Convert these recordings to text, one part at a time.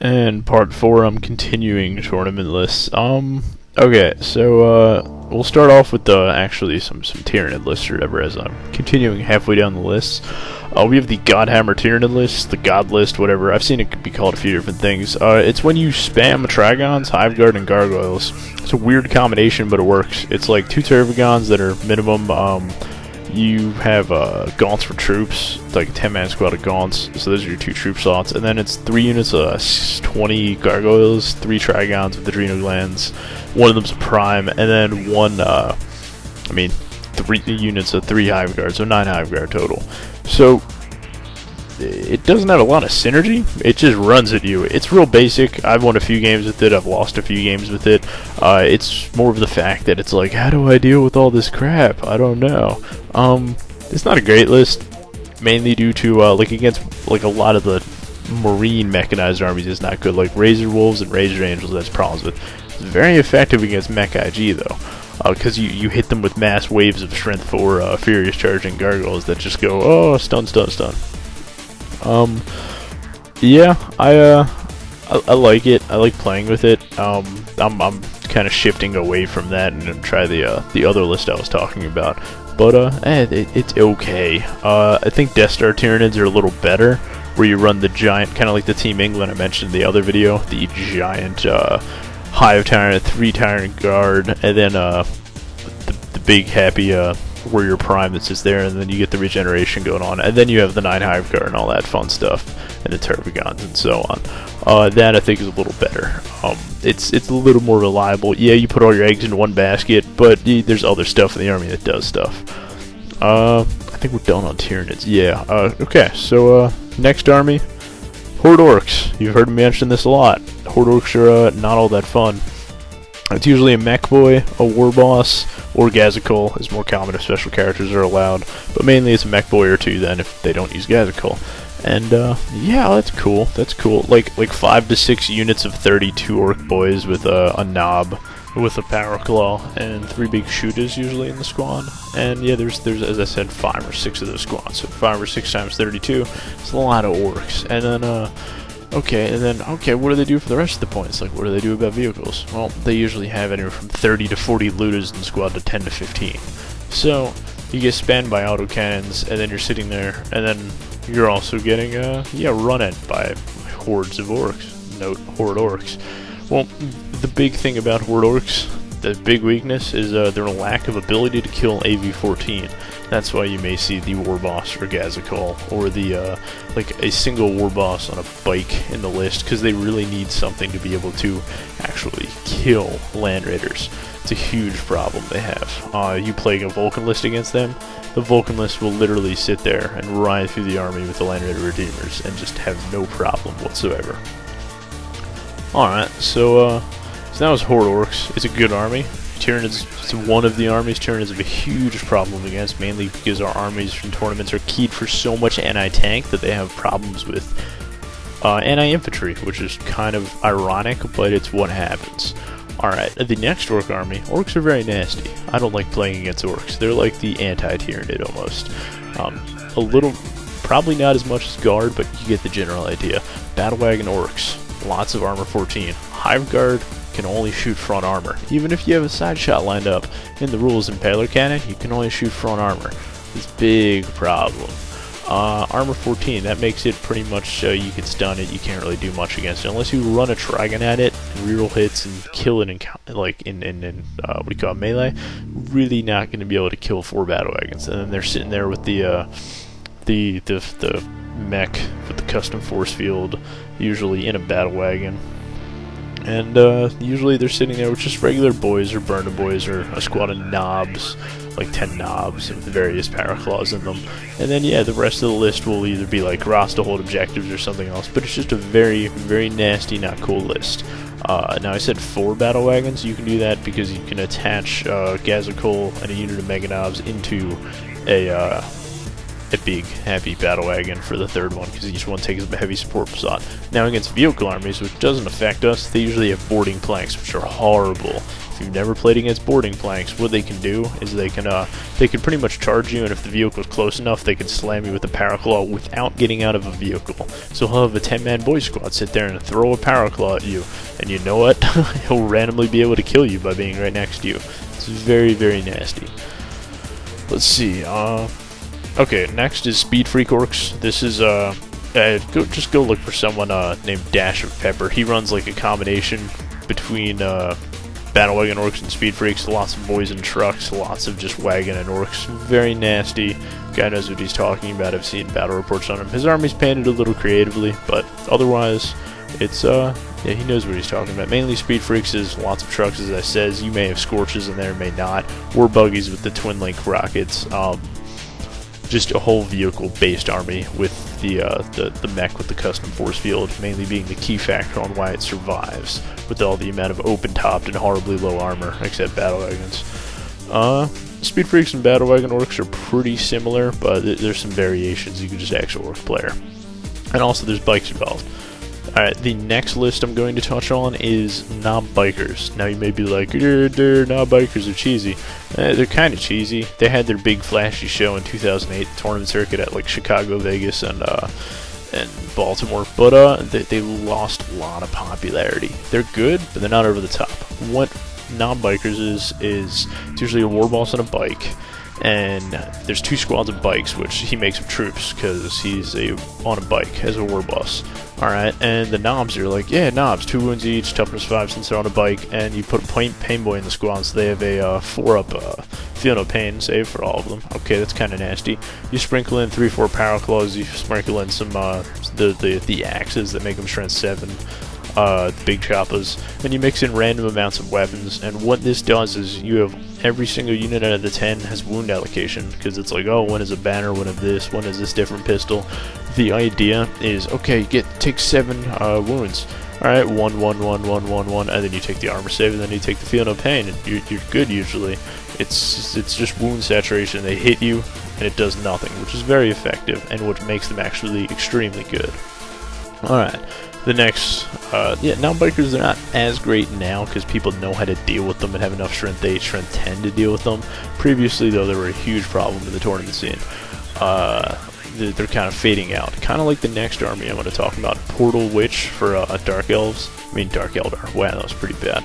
And part 4, I'm continuing tournament lists. Okay, so, we'll start off with actually some Tyranid lists or whatever, as I'm continuing halfway down the list. We have the Godhammer Tyranid list, the God list, whatever. I've seen it be called a few different things. It's when you spam Trigons, Hiveguard, and Gargoyles. It's a weird combination, but it works. It's like 2 Tervigons that are minimum. You have Gaunts for troops, like a 10-man squad of Gaunts, so those are your 2 troop slots, and then it's 3 units of 20 Gargoyles, 3 Trigons with Adrenal Glands, one of them's a Prime, and then 3 units of 3 Hiveguards, so 9 Hiveguard total. So, it doesn't have a lot of synergy, it just runs at you. It's real basic. I've won a few games with it, I've lost a few games with it. It's more of the fact that it's like, how do I deal with all this crap? I don't know. It's not a great list, mainly due to, like, against, like, a lot of the marine mechanized armies is not good, like Razor Wolves and Razor Angels, that's problems with. It's very effective against Mech IG, though. Because you hit them with mass waves of Strength 4 Furious Charging Gargoyles that just go, oh, stun, stun, stun. Yeah, I like it. I like playing with it. I'm kind of shifting away from that and try the other list I was talking about. But it's okay. I think Death Star Tyranids are a little better, where you run the giant, kind of like the Team England I mentioned in the other video, the giant Hive Tyrant, 3 Tyrant Guard, and then the big happy Warrior Prime that's just there, and then you get the regeneration going on, and then you have the 9 Hive Guard and all that fun stuff, and the Tervigons and so on. That I think is a little better. It's a little more reliable. Yeah, you put all your eggs in one basket, but there's other stuff in the army that does stuff. I think we're done on Tyranids. Yeah. Okay. So next army, Horde Orcs. You've heard me mention this a lot. Horde Orcs are not all that fun. It's usually a mech boy, a war boss, or Gazikul is more common if special characters are allowed, but mainly it's a mech boy or 2 then if they don't use Gazikul. And yeah, that's cool. That's cool. Like 5 to 6 units of 32 orc boys with a knob with a power claw and 3 big shooters usually in the squad. And yeah, there's as I said 5 or 6 of those squads. So 5 or 6 times 32. It's a lot of orcs. And then okay, what do they do for the rest of the points? Like, what do they do about vehicles? Well, they usually have anywhere from 30 to 40 looters in the squad to 10 to 15. So, you get spammed by autocannons, and then you're sitting there, and then you're also getting, run at by hordes of orcs. Note, Horde Orcs. Well, the big thing about Horde Orcs, the big weakness, is their lack of ability to kill AV-14. That's why you may see the war boss for Gazikul, or the like a single war boss on a bike in the list, because they really need something to be able to actually kill land raiders. It's a huge problem they have. You play a Vulcan list against them, the Vulcan list will literally sit there and ride through the army with the land raider redeemers and just have no problem whatsoever. Alright, so that was Horde Orcs. It's a good army. Tyranids, it's one of the armies Tyranids have a huge problem against, mainly because our armies from tournaments are keyed for so much anti-tank that they have problems with anti-infantry, which is kind of ironic, but it's what happens. Alright, the next orc army. Orcs are very nasty. I don't like playing against orcs. They're like the anti-Tyranid almost. A little, probably not as much as Guard, but you get the general idea. Battle Wagon Orcs. Lots of armor 14. Hive Guard can only shoot front armor. Even if you have a side shot lined up, in the rules Impaler Cannon, you can only shoot front armor. It's a big problem. Armor 14, that makes it pretty much, you can stun it, you can't really do much against it, unless you run a Trigon at it, and reroll hits, and kill it in, what do you call it, melee, really not going to be able to kill 4 battle wagons. And then they're sitting there with the mech with the custom force field, usually in a battle wagon. And usually they're sitting there with just regular boys or burner boys or a squad of knobs, like 10 knobs with various power claws in them. And then yeah, the rest of the list will either be like Rasta hold objectives or something else, but it's just a very, very nasty, not cool list. Now I said 4 battle wagons. You can do that because you can attach Gazikul and a unit of Mega Knobs into a big, happy battle wagon for the third one, because each one takes a heavy support slot. Now against vehicle armies, which doesn't affect us, they usually have boarding planks, which are horrible. If you've never played against boarding planks, what they can do is they can pretty much charge you, and if the vehicle's close enough, they can slam you with a power claw without getting out of a vehicle. So he'll have a 10-man boy squad sit there and throw a power claw at you, and you know what? He'll randomly be able to kill you by being right next to you. It's very, very nasty. Let's see, okay, next is Speed Freak Orcs. This is, just go look for someone, named Dash of Pepper. He runs, like, a combination between, Battle Wagon Orcs and Speed Freaks. Lots of boys and trucks, lots of just wagon and orcs. Very nasty. Guy knows what he's talking about. I've seen battle reports on him. His army's painted a little creatively, but otherwise, it's, yeah, he knows what he's talking about. Mainly Speed Freaks is lots of trucks, as I says. You may have Scorches in there, may not. Or buggies with the Twin Link rockets. Just a whole vehicle-based army with the mech with the custom force field mainly being the key factor on why it survives, with all the amount of open-topped and horribly low armor, except battle wagons. Speed Freaks and Battle Wagon Orcs are pretty similar, but there's some variations. You can just actual Orc player. And also there's bikes involved. Alright, the next list I'm going to touch on is Knob Bikers. Now you may be like, they're Knob Bikers are cheesy. They're kind of cheesy. They had their big flashy show in 2008, the tournament circuit at like Chicago, Vegas, and Baltimore, but they lost a lot of popularity. They're good, but they're not over the top. What Knob Bikers is it's usually a war boss on a bike, and there's 2 squads of bikes, which he makes of troops because he's on a bike as a war boss. Alright, and the knobs are like, yeah, knobs, 2 wounds each, toughness 5 since they're on a bike, and you put a pain boy in the squad, so they have a 4-up feel no pain save for all of them. Okay, that's kind of nasty. You sprinkle in 3-4 power claws, you sprinkle in some the axes that make them strength 7, big choppas, and you mix in random amounts of weapons. And what this does is you have every single unit out of the 10 has wound allocation, because it's like, oh, one is a banner, one of this, one is this different pistol. The idea is, okay, take 7 wounds. Alright, 1, 1, 1, 1, 1, 1, and then you take the armor save, and then you take the feel no pain, and you're good usually. It's just wound saturation. They hit you, and it does nothing, which is very effective, and which makes them actually extremely good. Alright, the next, now bikers are not as great now, because people know how to deal with them and have enough strength 8, strength 10 to deal with them. Previously, though, they were a huge problem in the tournament scene. They're kind of fading out. Kind of like the next army I'm going to talk about, Portal Witch for Dark Elves. I mean, Dark Eldar. Wow, that was pretty bad.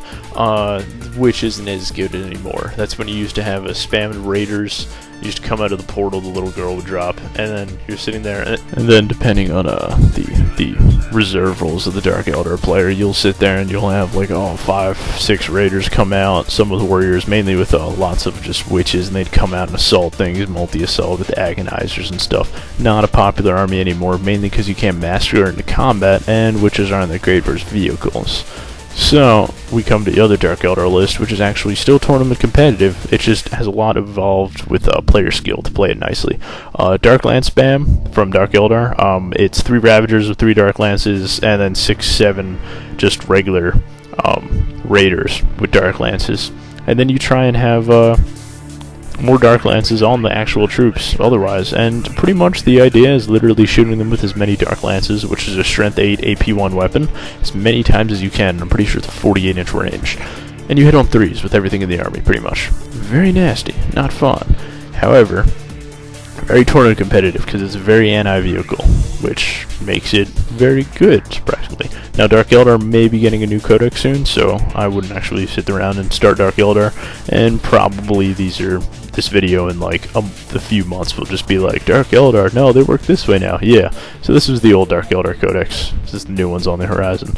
Witch isn't as good anymore. That's when you used to have spammed raiders. You used to come out of the portal, the little girl would drop, and then you're sitting there, and then depending on the reserve roles of the Dark Eldar player, you'll sit there and you'll have like 5, 6 raiders come out. Some of the warriors, mainly with lots of just witches, and they'd come out and assault things, multi-assault with agonizers and stuff. Not a popular army anymore, mainly because you can't master it into combat, and witches aren't that great versus vehicles. So, we come to the other Dark Eldar list, which is actually still tournament competitive. It just has a lot involved with player skill to play it nicely. Dark Lance spam from Dark Eldar. It's 3 Ravagers with 3 Dark Lances, and then 6, 7 just regular Raiders with Dark Lances. And then you try and have more Dark Lances on the actual troops otherwise, and pretty much the idea is literally shooting them with as many Dark Lances, which is a strength 8 AP1 weapon, as many times as you can. I'm pretty sure it's a 48-inch range. And you hit on 3s with everything in the army, pretty much. Very nasty, not fun. However, very tournament competitive, because it's a very anti-vehicle, which makes it very good, surprisingly. Now, Dark Eldar may be getting a new codex soon, so I wouldn't actually sit around and start Dark Eldar, and probably this video in like a few months will just be like, Dark Eldar, no, they work this way now. Yeah, so this is the old Dark Eldar codex. This is the new one's on the horizon.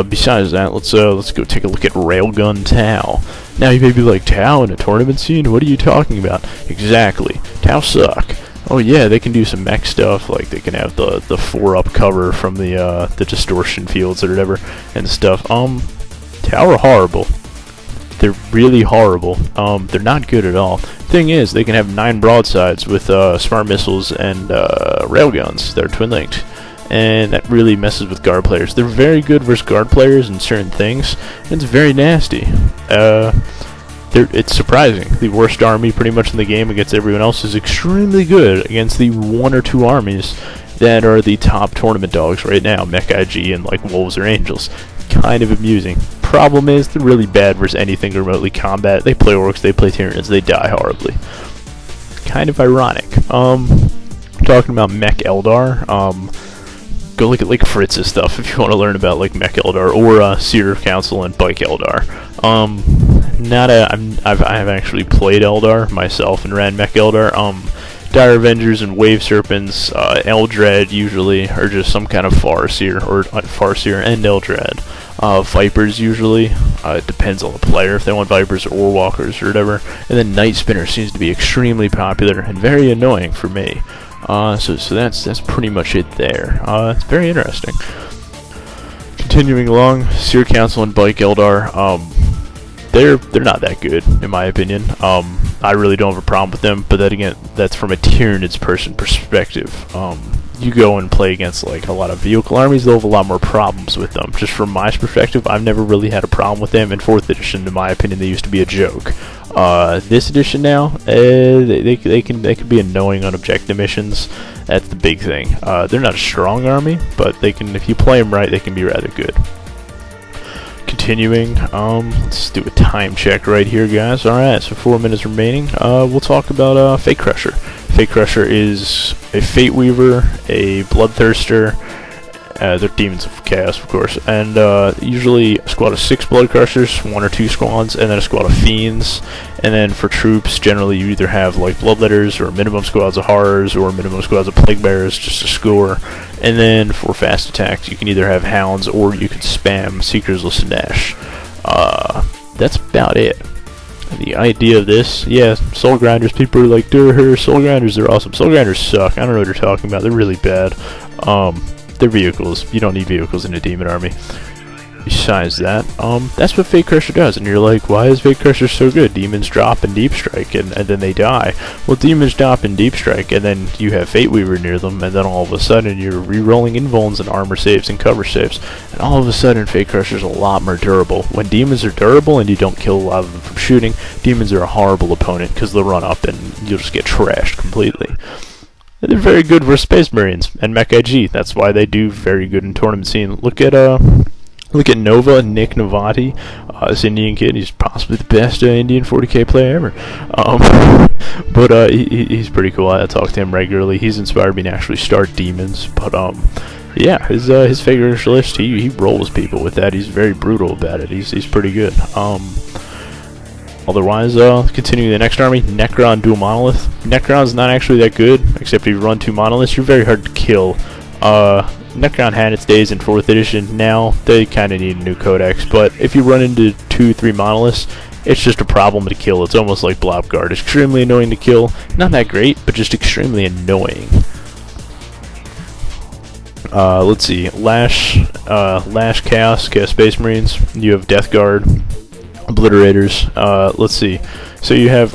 Besides that, let's go take a look at Railgun Tau. Now you may be like, Tau in a tournament scene? What are you talking about? Exactly. Tau suck. Oh yeah, they can do some mech stuff, like they can have the 4-up cover from the distortion fields or whatever and stuff. Tau are horrible. They're really horrible. They're not good at all. Thing is, they can have 9 broadsides with smart missiles and railguns that are twin-linked, and that really messes with guard players. They're very good versus guard players in certain things, and it's very nasty. it's surprising. The worst army pretty much in the game against everyone else is extremely good against the 1 or 2 armies that are the top tournament dogs right now, Mech IG and like Wolves or Angels. Kind of amusing. Problem is, they're really bad versus anything remotely combat. They play Orcs, they play Tyranids, they die horribly. Kind of ironic. Talking about Mech Eldar, go look at like Fritz's stuff if you want to learn about like Mech Eldar or Seer Council and Bike Eldar. I've actually played Eldar myself and ran Mech Eldar. Dire Avengers and Wave Serpents, Eldred usually, or just some kind of Farseer, or Farseer and Eldred. Vipers usually, it depends on the player if they want Vipers or Walkers or whatever. And then Night Spinner seems to be extremely popular and very annoying for me. So that's pretty much it there. It's very interesting. Continuing along, Seer Council and Bike Eldar, they're not that good in my opinion. I really don't have a problem with them, but then again, that's from a Tyranid's perspective. You go and play against like a lot of vehicle armies, they'll have a lot more problems with them. Just from my perspective, I've never really had a problem with them. In 4th edition, in my opinion, they used to be a joke. This edition now, they can be annoying on objective missions. That's the big thing. They're not a strong army, but they can, if you play them right, they can be rather good. Continuing, let's do a time check right here, guys. Alright, so 4 minutes remaining. We'll talk about Fate Crusher. Fate Crusher is a Fate Weaver, a Bloodthirster, they're Demons of Chaos, of course, and usually a squad of 6 Blood Crushers, 1 or 2 squads, and then a squad of Fiends. And then for troops, generally you either have like Bloodletters, or minimum squads of Horrors, or minimum squads of Plague Bearers, just to score. And then for fast attacks, you can either have Hounds, or you can spam Seekers Listen Dash. That's about it. The idea of this, yeah, Soul Grinders, people are like, duh, Soul Grinders, they're awesome. Soul Grinders suck, I don't know what you're talking about, they're really bad. They're vehicles, you don't need vehicles in a demon army. Besides that, that's what Fate Crusher does, and you're like, why is Fate Crusher so good? Demons drop in Deep Strike, and then they die. Well, demons drop in Deep Strike, and then you have Fate Weaver near them, and then all of a sudden you're re-rolling invulns and armor saves and cover saves, and all of a sudden Fate Crusher's a lot more durable. When demons are durable and you don't kill a lot of them from shooting, demons are a horrible opponent, because they'll run up and you'll just get trashed completely. And they're very good versus Space Marines and Mech IG. That's why they do very good in tournament scene. Look at Nova, Nick Novati, this Indian kid. He's possibly the best Indian 40k player ever. But he's pretty cool. I talk to him regularly. He's inspired me to actually start demons. But yeah, his figure list, he rolls people with that. He's very brutal about it. He's pretty good. Otherwise, continuing the next army, Necron Dual Monolith. Necron's not actually that good, except if you run 2 monoliths, you're very hard to kill. Necron had its days in 4th edition. Now they kind of need a new codex, but if you run into 2-3 monoliths, it's just a problem to kill. It's almost like Blobguard. It's extremely annoying to kill. Not that great, but just extremely annoying. Let's see. Lash Chaos Space Marines. You have Death Guard, Obliterators. Let's see. So you have,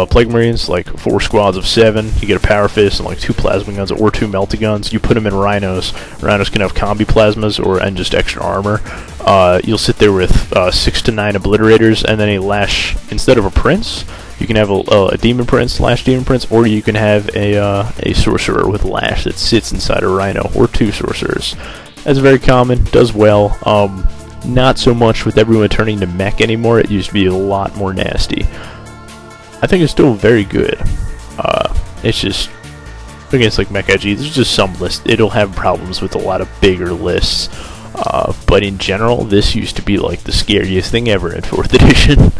Plague Marines, like 4 squads of 7. You get a Power Fist and like 2 Plasma Guns or 2 Melty Guns. You put them in Rhinos. Rhinos can have Combi Plasmas and just extra armor. You'll sit there with 6 to 9 Obliterators and then a Lash. Instead of a Prince, you can have a Demon Prince, Lash Demon Prince, or you can have a Sorcerer with Lash that sits inside a Rhino, or 2 Sorcerers. That's very common, does well. Not so much with everyone turning to mech anymore. It used to be a lot more nasty. I think it's still very good. It's just against like Mech IG, there's just some lists. It'll have problems with a lot of bigger lists. But in general, this used to be like the scariest thing ever in 4th edition.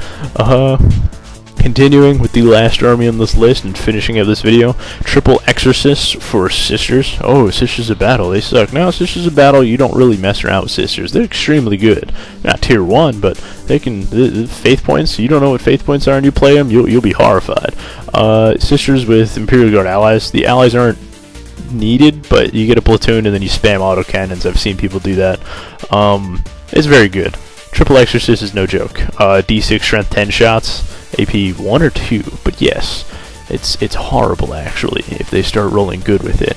Continuing with the last army on this list and finishing up this video, Triple Exorcists for Sisters. Oh, Sisters of Battle, they suck. No, Sisters of Battle, you don't really mess around with Sisters. They're extremely good. Not tier 1, but they can, faith points, you don't know what faith points are and you play them, you'll be horrified. Sisters with Imperial Guard allies. The allies aren't needed, but you get a platoon and then you spam autocannons. I've seen people do that. It's very good. Triple Exorcist is no joke. D6 strength 10 shots. AP 1 or 2, but yes, it's horrible actually if they start rolling good with it.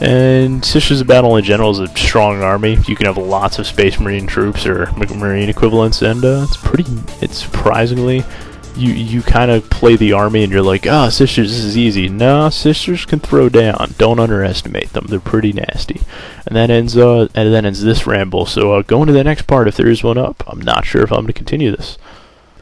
And Sisters of Battle in general is a strong army. You can have lots of Space Marine troops or Marine equivalents, and it's surprisingly, you kind of play the army and you're like, Sisters, this is easy. No, Sisters can throw down. Don't underestimate them. They're pretty nasty. And that ends this ramble. So going to the next part if there is one up. I'm not sure if I'm going to continue this.